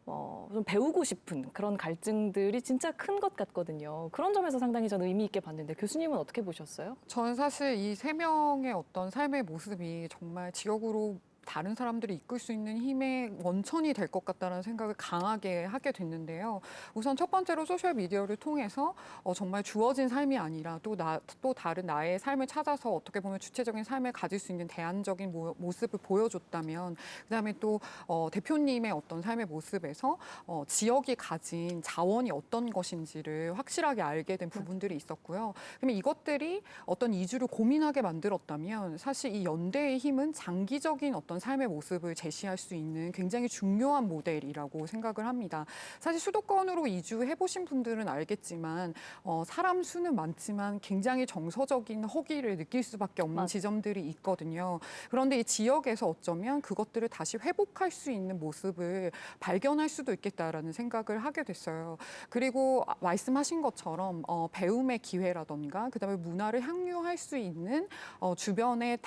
좀 배우고 싶은 그런 갈증들이 진짜 큰 것 같거든요. 그런 점에서 상당히 저는 의미 있게 봤는데 교수님은 어떻게 보셨어요? 저는 사실 이 세 명의 어떤 삶의 모습이 정말 지역으로 다른 사람들이 이끌 수 있는 힘의 원천이 될 것 같다는 생각을 강하게 하게 됐는데요. 우선 첫 번째로 소셜미디어를 통해서 정말 주어진 삶이 아니라 또 다른 나의 삶을 찾아서 어떻게 보면 주체적인 삶을 가질 수 있는 대안적인 모습을 보여줬다면 그다음에 또 대표님의 어떤 삶의 모습에서 지역이 가진 자원이 어떤 것인지를 확실하게 알게 된 부분들이 있었고요. 그러면 이것들이 어떤 이주를 고민하게 만들었다면 사실 이 연대의 힘은 장기적인 어떤 삶의 모습을 제시할 수 있는 굉장히 중요한 모델이라고 생각을 합니다. 사실 수도권으로 이주해보신 분들은 알겠지만 사람 수는 많지만 굉장히 정서적인 허기를 느낄 수밖에 없는 지점들이 있거든요. 그런데 이 지역에서 어쩌면 그것들을 다시 회복할 수 있는 모습을 발견할 수도 있겠다라는 생각을 하게 됐어요. 그리고 말씀하신 것처럼 배움의 기회라던가 그다음에 문화를 향유할 수 있는 주변의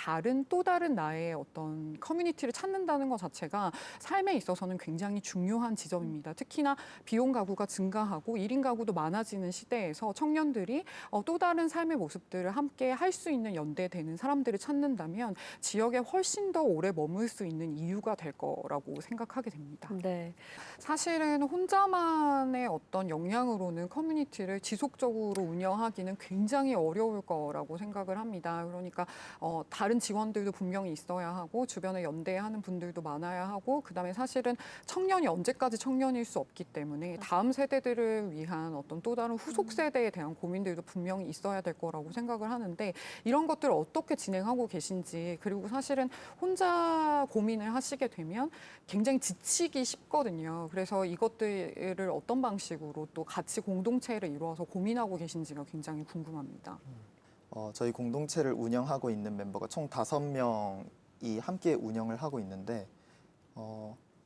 또 다른 나의 어떤 커뮤니티를 찾는다는 것 자체가 삶에 있어서는 굉장히 중요한 지점입니다. 특히나 비용 가구가 증가하고 1인 가구도 많아지는 시대에서 청년들이 또 다른 삶의 모습들을 함께 할 수 있는 연대되는 사람들을 찾는다면 지역에 훨씬 더 오래 머물 수 있는 이유가 될 거라고 생각하게 됩니다. 네. 사실은 혼자만의 어떤 역량으로는 커뮤니티를 지속적으로 운영하기는 굉장히 어려울 거라고 생각을 합니다. 그러니까 다른 지원들도 분명히 있어야 하고 주변에 연대하는 분들도 많아야 하고 그다음에 사실은 청년이 언제까지 청년일 수 없기 때문에 다음 세대들을 위한 어떤 또 다른 후속 세대에 대한 고민들도 분명히 있어야 될 거라고 생각을 하는데 이런 것들을 어떻게 진행하고 계신지 그리고 사실은 혼자 고민을 하시게 되면 굉장히 지치기 쉽거든요. 그래서 이것들을 어떤 방식으로 또 같이 공동체를 이루어서 고민하고 계신지가 굉장히 궁금합니다. 저희 공동체를 운영하고 있는 멤버가 총 5명이 함께 운영을 하고 있는데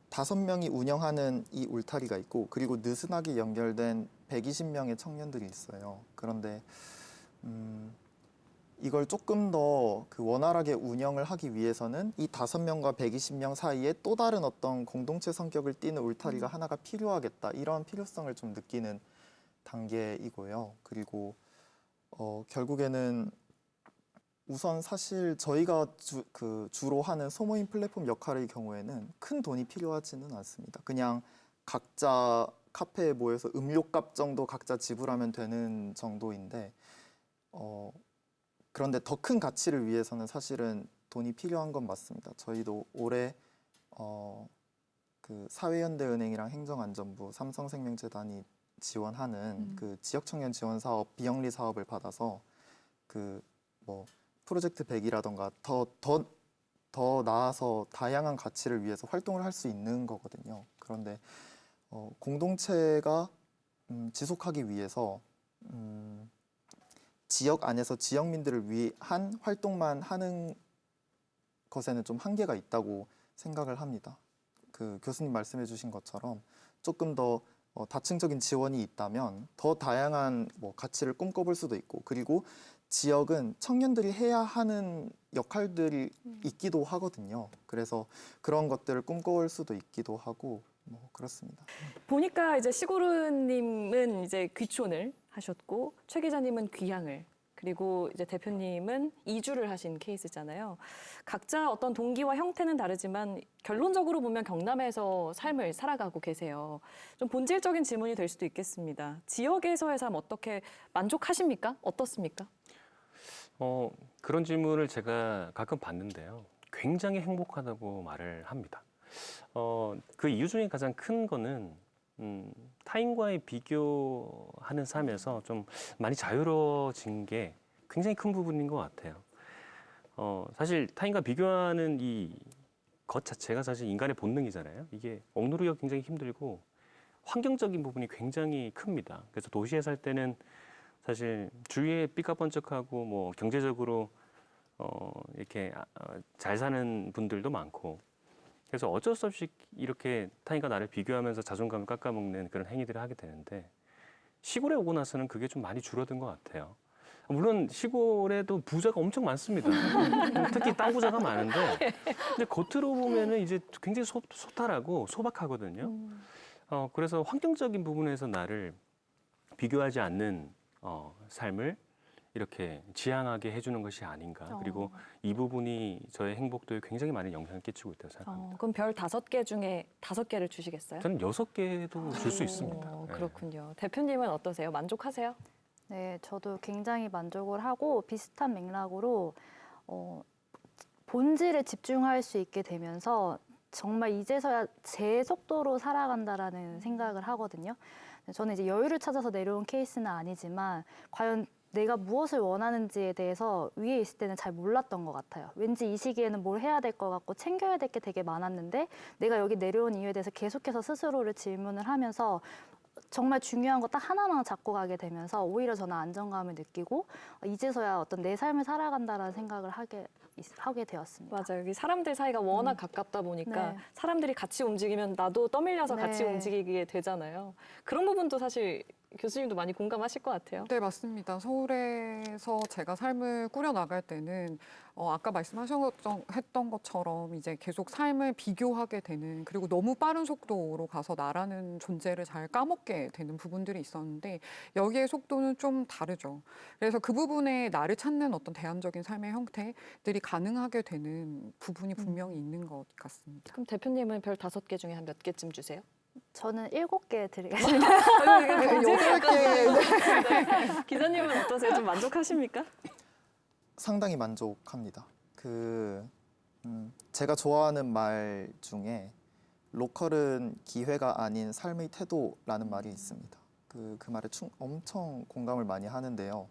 5명이 운영하는 이 울타리가 있고 그리고 느슨하게 연결된 120명의 청년들이 있어요. 그런데 이걸 조금 더 원활하게 운영을 하기 위해서는 이 5명과 120명 사이에 또 다른 어떤 공동체 성격을 띠는 울타리가 하나가 필요하겠다. 이런 필요성을 좀 느끼는 단계이고요. 그리고 결국에는 우선 사실 저희가 주로 하는 소모임 플랫폼 역할의 경우에는 큰 돈이 필요하지는 않습니다. 그냥 각자 카페에 모여서 음료값 정도 각자 지불하면 되는 정도인데 그런데 더 큰 가치를 위해서는 사실은 돈이 필요한 건 맞습니다. 저희도 올해 그 사회연대은행이랑 행정안전부, 삼성생명재단이 지원하는 그 지역청년 지원 사업 비영리 사업을 받아서 그 뭐 프로젝트 100이라던가 더 나아서 다양한 가치를 위해서 활동을 할 수 있는 거거든요. 그런데 공동체가 지속하기 위해서 지역 안에서 지역민들을 위한 활동만 하는 것에는 좀 한계가 있다고 생각을 합니다. 그 교수님 말씀해 주신 것처럼 조금 더 다층적인 지원이 있다면 더 다양한 가치를 꿈꿔볼 수도 있고 그리고 지역은 청년들이 해야 하는 역할들이 있기도 하거든요. 그래서 그런 것들을 꿈꿔올 수도 있기도 하고 그렇습니다. 보니까 이제 시고르님은 이제 귀촌을 하셨고 최 기자님은 귀향을 그리고 이제 대표님은 이주를 하신 케이스잖아요. 각자 어떤 동기와 형태는 다르지만 결론적으로 보면 경남에서 삶을 살아가고 계세요. 좀 본질적인 질문이 될 수도 있겠습니다. 지역에서의 삶 어떻게 만족하십니까? 어떻습니까? 그런 질문을 제가 가끔 받는데요. 굉장히 행복하다고 말을 합니다. 그 이유 중에 가장 큰 거는 타인과의 비교하는 삶에서 좀 많이 자유로워진 게 굉장히 큰 부분인 것 같아요. 사실 타인과 비교하는 이 것 자체가 사실 인간의 본능이잖아요. 이게 억누르기가 굉장히 힘들고 환경적인 부분이 굉장히 큽니다. 그래서 도시에 살 때는 사실 주위에 삐까번쩍하고 뭐 경제적으로 이렇게 잘 사는 분들도 많고 그래서 어쩔 수 없이 이렇게 타인과 나를 비교하면서 자존감을 깎아먹는 그런 행위들을 하게 되는데 시골에 오고 나서는 그게 좀 많이 줄어든 것 같아요. 물론 시골에도 부자가 엄청 많습니다. 특히 땅 부자가 많은데 근데 겉으로 보면은 이제 굉장히 소탈하고 소박하거든요. 그래서 환경적인 부분에서 나를 비교하지 않는 삶을 이렇게 지향하게 해주는 것이 아닌가. 그리고 이 부분이 저의 행복도에 굉장히 많은 영향을 끼치고 있다고 생각합니다. 그럼 별 5개 중에 5개를 주시겠어요? 저는 6개도 줄 수 있습니다. 네. 그렇군요. 대표님은 어떠세요? 만족하세요? 네, 저도 굉장히 만족을 하고 비슷한 맥락으로 본질에 집중할 수 있게 되면서 정말 이제서야 제 속도로 살아간다라는 생각을 하거든요. 저는 이제 여유를 찾아서 내려온 케이스는 아니지만 과연 내가 무엇을 원하는지에 대해서 위에 있을 때는 잘 몰랐던 것 같아요. 왠지 이 시기에는 뭘 해야 될 것 같고 챙겨야 될 게 되게 많았는데 내가 여기 내려온 이유에 대해서 계속해서 스스로를 질문을 하면서 정말 중요한 거 딱 하나만 잡고 가게 되면서 오히려 저는 안정감을 느끼고 이제서야 어떤 내 삶을 살아간다라는 생각을 하게 되었습니다. 맞아요. 여기 사람들 사이가 워낙 가깝다 보니까 네. 사람들이 같이 움직이면 나도 떠밀려서 같이 네. 움직이게 되잖아요. 그런 부분도 사실 교수님도 많이 공감하실 것 같아요. 네, 맞습니다. 서울에서 제가 삶을 꾸려 나갈 때는 아까 말씀하셨던 것처럼 이제 계속 삶을 비교하게 되는 그리고 너무 빠른 속도로 가서 나라는 존재를 잘 까먹게 되는 부분들이 있었는데 여기의 속도는 좀 다르죠. 그래서 그 부분에 나를 찾는 어떤 대안적인 삶의 형태들이 가능하게 되는 부분이 분명히 있는 것 같습니다. 그럼 대표님은 별 5개 중에 한 몇 개쯤 주세요? 저는 7개 드리겠습니다. 8개. 기자님은 어떠세요? 좀 만족하십니까? 상당히 만족합니다. 제가 좋아하는 말 중에 로컬은 기회가 아닌 삶의 태도라는 말이 있습니다. 그 말에 엄청 공감을 많이 하는데요.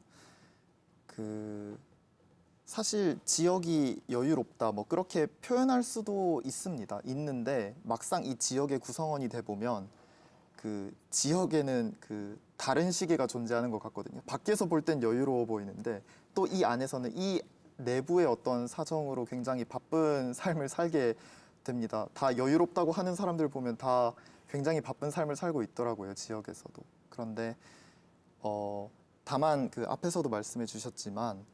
사실 지역이 여유롭다 뭐 그렇게 표현할 수도 있는데 막상 이 지역의 구성원이 돼 보면 그 지역에는 그 다른 시계가 존재하는 것 같거든요. 밖에서 볼 땐 여유로워 보이는데 또 이 안에서는 이 내부의 어떤 사정으로 굉장히 바쁜 삶을 살게 됩니다. 다 여유롭다고 하는 사람들 보면 다 굉장히 바쁜 삶을 살고 있더라고요, 지역에서도. 그런데 다만 그 앞에서도 말씀해 주셨지만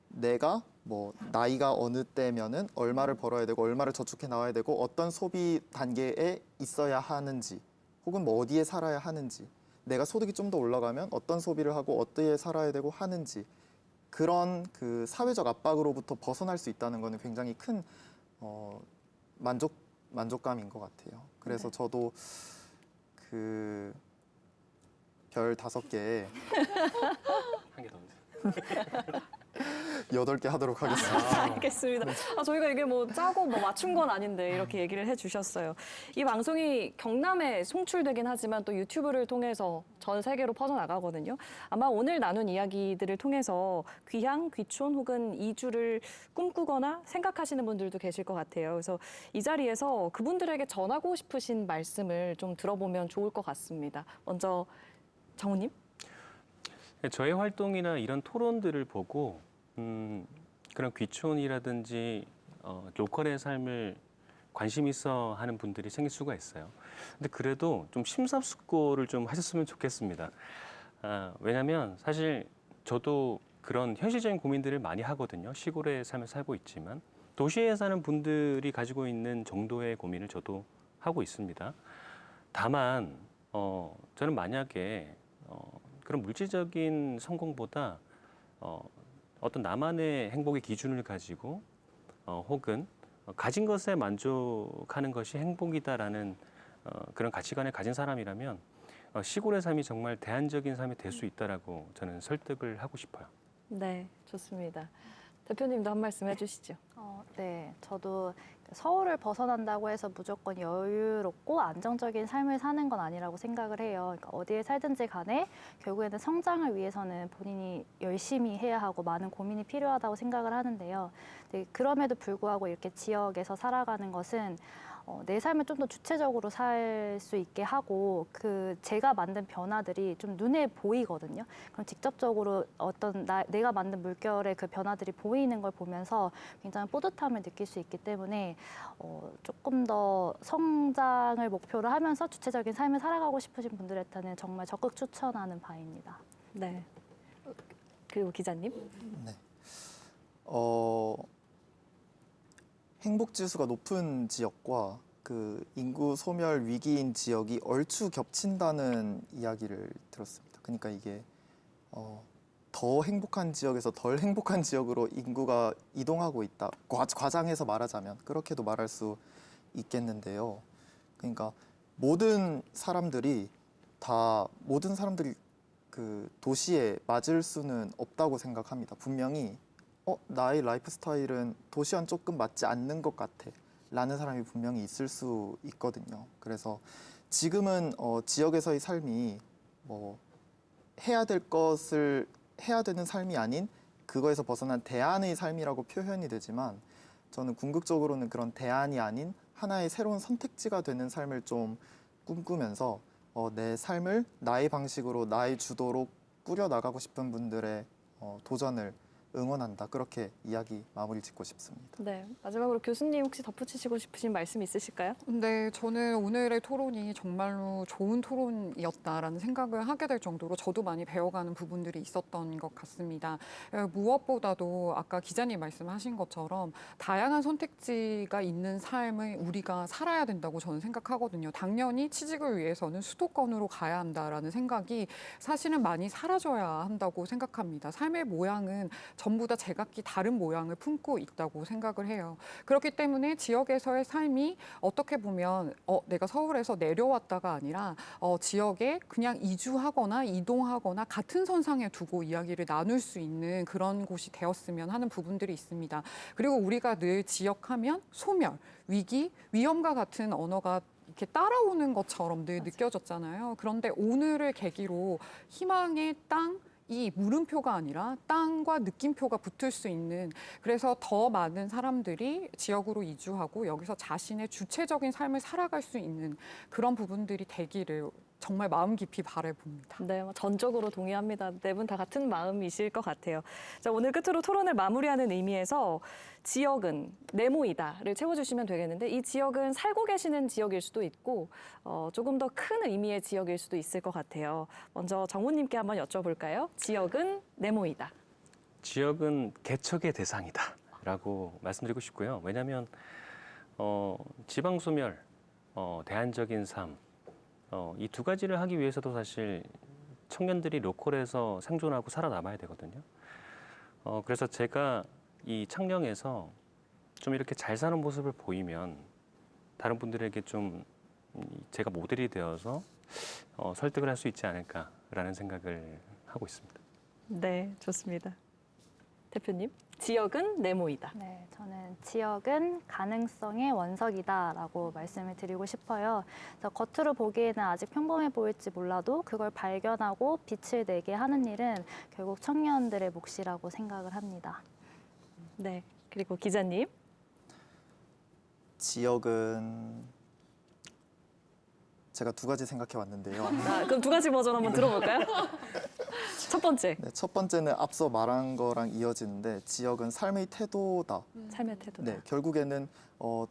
내가 뭐 나이가 어느 때면은 얼마를 벌어야 되고 얼마를 저축해 나와야 되고 어떤 소비 단계에 있어야 하는지 혹은 뭐 어디에 살아야 하는지 내가 소득이 좀 더 올라가면 어떤 소비를 하고 어디에 살아야 되고 하는지 그런 그 사회적 압박으로부터 벗어날 수 있다는 거는 굉장히 큰 만족감인 것 같아요. 그래서 저도 별 5개에 한 개 더. 8개 하도록 하겠습니다. 알겠습니다. 저희가 이게 뭐 짜고 뭐 맞춘 건 아닌데 이렇게 얘기를 해주셨어요. 이 방송이 경남에 송출되긴 하지만 또 유튜브를 통해서 전 세계로 퍼져나가거든요. 아마 오늘 나눈 이야기들을 통해서 귀향, 귀촌 혹은 이주를 꿈꾸거나 생각하시는 분들도 계실 것 같아요. 그래서 이 자리에서 그분들에게 전하고 싶으신 말씀을 좀 들어보면 좋을 것 같습니다. 먼저 정우님. 저의 활동이나 이런 토론들을 보고 그런 귀촌이라든지 로컬의 삶을 관심 있어 하는 분들이 생길 수가 있어요. 근데 그래도 좀 심사숙고를 좀 하셨으면 좋겠습니다. 왜냐하면 사실 저도 그런 현실적인 고민들을 많이 하거든요. 시골의 삶을 살고 있지만 도시에 사는 분들이 가지고 있는 정도의 고민을 저도 하고 있습니다. 다만 저는 만약에 그런 물질적인 성공보다 어떤 나만의 행복의 기준을 가지고 혹은 가진 것에 만족하는 것이 행복이다라는 그런 가치관을 가진 사람이라면 시골의 삶이 정말 대안적인 삶이 될 수 있다라고 저는 설득을 하고 싶어요. 네, 좋습니다. 대표님도 한 말씀 해주시죠. 네, 저도 서울을 벗어난다고 해서 무조건 여유롭고 안정적인 삶을 사는 건 아니라고 생각을 해요. 그러니까 어디에 살든지 간에 결국에는 성장을 위해서는 본인이 열심히 해야 하고 많은 고민이 필요하다고 생각을 하는데요. 근데 그럼에도 불구하고 이렇게 지역에서 살아가는 것은 내 삶을 좀 더 주체적으로 살 수 있게 하고 제가 만든 변화들이 좀 눈에 보이거든요. 그럼 직접적으로 내가 만든 물결의 그 변화들이 보이는 걸 보면서 굉장히 뿌듯함을 느낄 수 있기 때문에 조금 더 성장을 목표로 하면서 주체적인 삶을 살아가고 싶으신 분들한테는 정말 적극 추천하는 바입니다. 네. 그리고 기자님? 네. 행복 지수가 높은 지역과 그 인구 소멸 위기인 지역이 얼추 겹친다는 이야기를 들었습니다. 그러니까 이게 더 행복한 지역에서 덜 행복한 지역으로 인구가 이동하고 있다. 과장해서 말하자면 그렇게도 말할 수 있겠는데요. 그러니까 모든 사람들이 그 도시에 맞을 수는 없다고 생각합니다. 분명히 나의 라이프 스타일은 도시와는 조금 맞지 않는 것 같아 라는 사람이 분명히 있을 수 있거든요. 그래서 지금은 지역에서의 삶이 해야 될 것을 해야 되는 삶이 아닌 그거에서 벗어난 대안의 삶이라고 표현이 되지만 저는 궁극적으로는 그런 대안이 아닌 하나의 새로운 선택지가 되는 삶을 좀 꿈꾸면서 내 삶을 나의 방식으로 나의 주도로 꾸려나가고 싶은 분들의 도전을 응원한다. 그렇게 이야기 마무리 짓고 싶습니다. 네, 마지막으로 교수님 혹시 덧붙이시고 싶으신 말씀 있으실까요? 네, 저는 오늘의 토론이 정말로 좋은 토론이었다라는 생각을 하게 될 정도로 저도 많이 배워가는 부분들이 있었던 것 같습니다. 무엇보다도 아까 기자님 말씀하신 것처럼 다양한 선택지가 있는 삶을 우리가 살아야 된다고 저는 생각하거든요. 당연히 취직을 위해서는 수도권으로 가야 한다라는 생각이 사실은 많이 사라져야 한다고 생각합니다. 삶의 모양은 전부 다 제각기 다른 모양을 품고 있다고 생각을 해요. 그렇기 때문에 지역에서의 삶이 어떻게 보면 내가 서울에서 내려왔다가 아니라 지역에 그냥 이주하거나 이동하거나 같은 선상에 두고 이야기를 나눌 수 있는 그런 곳이 되었으면 하는 부분들이 있습니다. 그리고 우리가 늘 지역하면 소멸, 위기, 위험과 같은 언어가 이렇게 따라오는 것처럼 늘 느껴졌잖아요. 그런데 오늘을 계기로 희망의 땅, 이 물음표가 아니라 땅과 느낌표가 붙을 수 있는, 그래서 더 많은 사람들이 지역으로 이주하고 여기서 자신의 주체적인 삶을 살아갈 수 있는 그런 부분들이 되기를 정말 마음 깊이 바라봅니다. 네, 전적으로 동의합니다. 네 분 다 같은 마음이실 것 같아요. 자, 오늘 끝으로 토론을 마무리하는 의미에서 지역은 네모이다를 채워주시면 되겠는데 이 지역은 살고 계시는 지역일 수도 있고 조금 더 큰 의미의 지역일 수도 있을 것 같아요. 먼저 정우님께 한번 여쭤볼까요? 지역은 네모이다. 지역은 개척의 대상이다라고 말씀드리고 싶고요. 왜냐하면 지방소멸, 대안적인 삶, 이 두 가지를 하기 위해서도 사실 청년들이 로컬에서 생존하고 살아남아야 되거든요. 그래서 제가 이 창녕에서 좀 이렇게 잘 사는 모습을 보이면 다른 분들에게 좀 제가 모델이 되어서 설득을 할 수 있지 않을까라는 생각을 하고 있습니다. 네, 좋습니다. 대표님, 지역은 네모이다. 네, 저는 지역은 가능성의 원석이다라고 말씀을 드리고 싶어요. 그래서 겉으로 보기에는 아직 평범해 보일지 몰라도 그걸 발견하고 빛을 내게 하는 일은 결국 청년들의 몫이라고 생각을 합니다. 네, 그리고 기자님. 지역은 제가 두 가지 생각해 왔는데요. 그럼 두 가지 버전 한번 들어볼까요? 첫 번째. 네, 첫 번째는 앞서 말한 거랑 이어지는데 지역은 삶의 태도다. 삶의 태도다. 네, 결국에는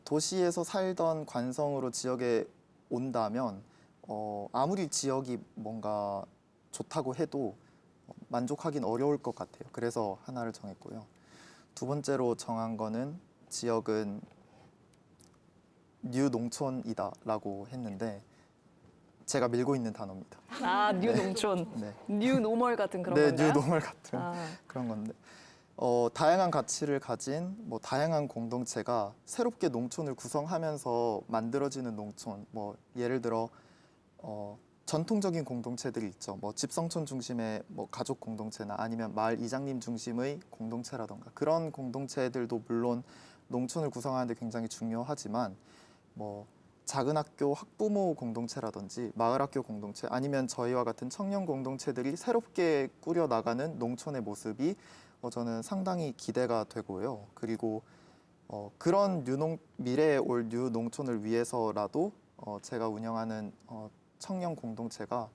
도시에서 살던 관성으로 지역에 온다면 아무리 지역이 뭔가 좋다고 해도 만족하긴 어려울 것 같아요. 그래서 하나를 정했고요. 두 번째로 정한 거는 지역은 뉴 농촌이다라고 했는데 제가 밀고 있는 단어입니다. 아, 뉴 농촌. 네. 뉴 노멀 같은 그런 네, 건가요? 뉴 노멀 같은 그런 건데 다양한 가치를 가진 다양한 공동체가 새롭게 농촌을 구성하면서 만들어지는 농촌, 예를 들어 전통적인 공동체들이 있죠. 집성촌 중심의 가족 공동체나 아니면 마을 이장님 중심의 공동체라던가 그런 공동체들도 물론 농촌을 구성하는 데 굉장히 중요하지만 뭐 작은 학교 학부모 공동체라든지 마을 학교 공동체 아니면 저희와 같은 청년 공동체들이 새롭게 꾸려 나가는 농촌의 모습이 저는 상당히 기대가 되고요. 그리고 그런 미래에 올 뉴 농촌을 위해서라도 제가 운영하는 청년 공동체가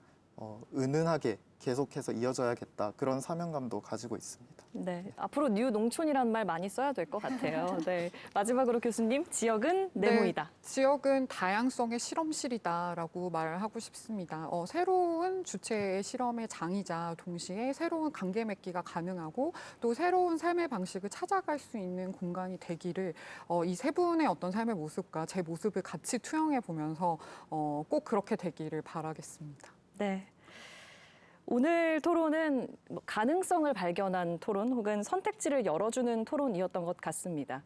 은은하게 계속해서 이어져야겠다 그런 사명감도 가지고 있습니다. 네, 앞으로 뉴 농촌이라는 말 많이 써야 될 것 같아요. 네, 마지막으로 교수님, 지역은 네모이다. 네, 지역은 다양성의 실험실이다라고 말하고 싶습니다. 새로운 주체의 실험의 장이자 동시에 새로운 관계 맺기가 가능하고 또 새로운 삶의 방식을 찾아갈 수 있는 공간이 되기를 이 세 분의 어떤 삶의 모습과 제 모습을 같이 투영해 보면서 꼭 그렇게 되기를 바라겠습니다. 네. 오늘 토론은 가능성을 발견한 토론 혹은 선택지를 열어주는 토론이었던 것 같습니다.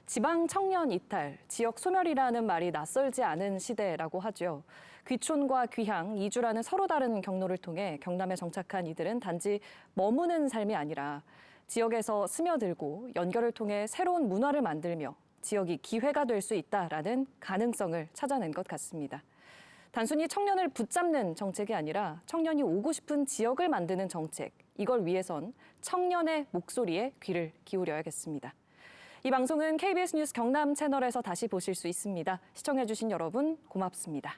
지방 청년 이탈, 지역 소멸이라는 말이 낯설지 않은 시대라고 하죠. 귀촌과 귀향, 이주라는 서로 다른 경로를 통해 경남에 정착한 이들은 단지 머무는 삶이 아니라 지역에서 스며들고 연결을 통해 새로운 문화를 만들며 지역이 기회가 될 수 있다라는 가능성을 찾아낸 것 같습니다. 단순히 청년을 붙잡는 정책이 아니라 청년이 오고 싶은 지역을 만드는 정책. 이걸 위해선 청년의 목소리에 귀를 기울여야겠습니다. 이 방송은 KBS 뉴스 경남 채널에서 다시 보실 수 있습니다. 시청해주신 여러분 고맙습니다.